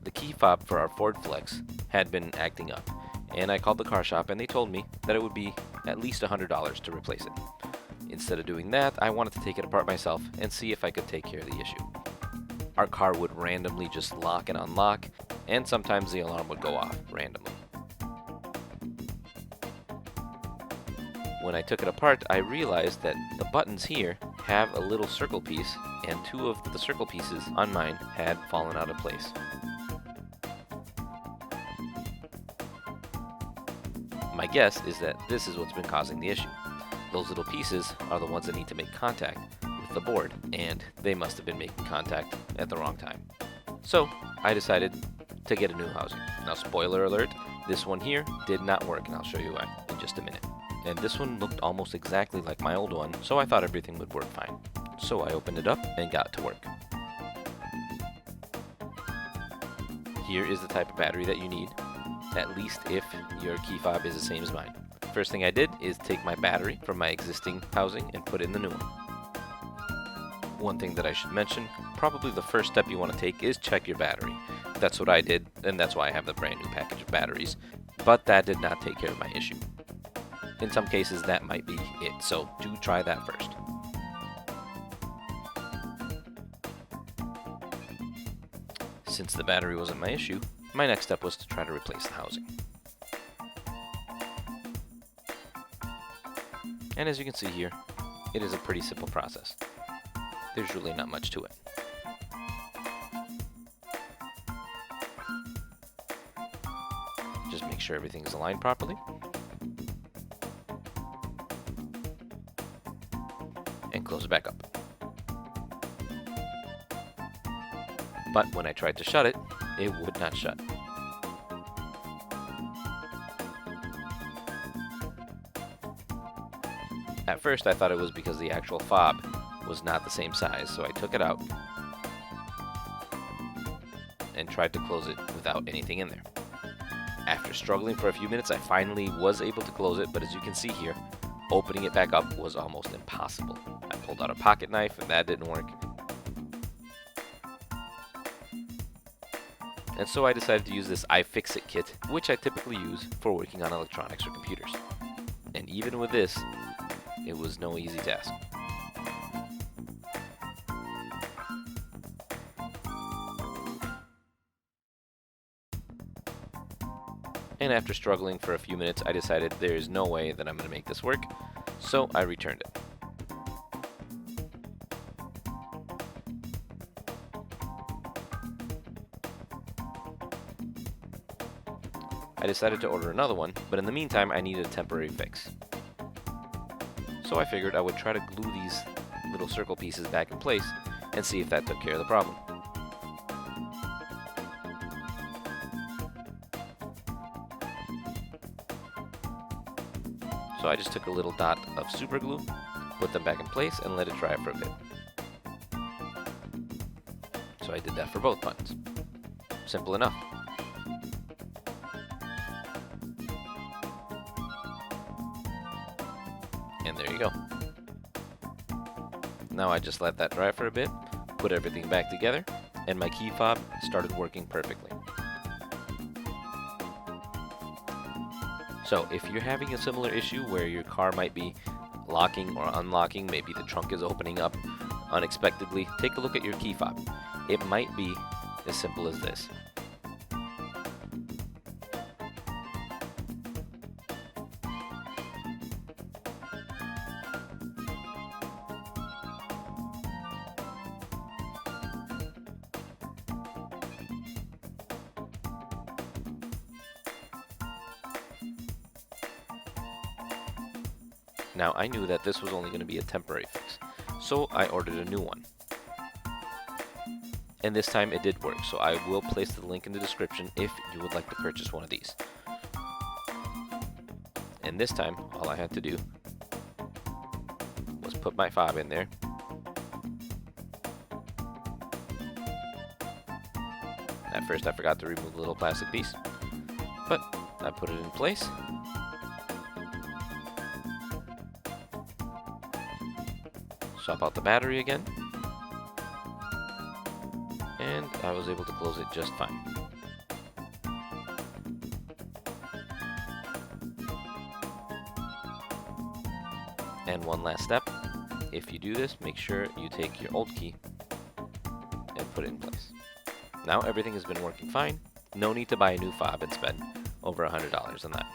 The key fob for our Ford Flex had been acting up, and I called the car shop and they told me that it would be at least $100 to replace it. Instead of doing that, I wanted to take it apart myself and see if I could take care of the issue. Our car would randomly just lock and unlock, and sometimes the alarm would go off randomly. When I took it apart, I realized that the buttons here have a little circle piece, and two of the circle pieces on mine had fallen out of place. My guess is that this is what's been causing the issue. Those little pieces are the ones that need to make contact with the board, and they must have been making contact at the wrong time. So I decided to get a new housing. Now, spoiler alert, this one here did not work, and I'll show you why in just a minute. And this one looked almost exactly like my old one, so I thought everything would work fine. So I opened it up and got to work. Here is the type of battery that you need, at least if your key fob is the same as mine. First thing I did is take my battery from my existing housing and put in the new one. One thing that I should mention, probably the first step you want to take is check your battery. That's what I did, and that's why I have the brand new package of batteries. But that did not take care of my issue. In some cases, that might be it, so do try that first. Since the battery wasn't my issue, my next step was to try to replace the housing. And as you can see here, it is a pretty simple process. There's really not much to it. Just make sure everything is aligned properly. And close it back up. But when I tried to shut it, it would not shut. At first I thought it was because the actual fob was not the same size, so I took it out and tried to close it without anything in there. After struggling for a few minutes, I finally was able to close it, but as you can see here, opening it back up was almost impossible. I pulled out a pocket knife and that didn't work. And so I decided to use this iFixit kit, which I typically use for working on electronics or computers. And even with this, it was no easy task. And after struggling for a few minutes, I decided there is no way that I'm going to make this work, so I returned it. I decided to order another one, but in the meantime I needed a temporary fix. So I figured I would try to glue these little circle pieces back in place and see if that took care of the problem. So I just took a little dot of super glue, put them back in place, and let it dry for a bit. So I did that for both buttons. Simple enough. And there you go. Now I just let that dry for a bit, put everything back together, and my key fob started working perfectly. So if you're having a similar issue where your car might be locking or unlocking, maybe the trunk is opening up unexpectedly, take a look at your key fob. It might be as simple as this. Now I knew that this was only going to be a temporary fix, so I ordered a new one. And this time it did work, so I will place the link in the description if you would like to purchase one of these. And this time, all I had to do was put my fob in there. At first I forgot to remove the little plastic piece, but I put it in place. Swap out the battery again, and I was able to close it just fine. And one last step, if you do this, make sure you take your old key and put it in place. Now everything has been working fine. No need to buy a new fob and spend over $100 on that.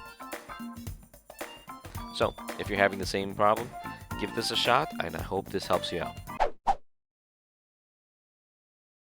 So, if you're having the same problem, give this a shot, and I hope this helps you out.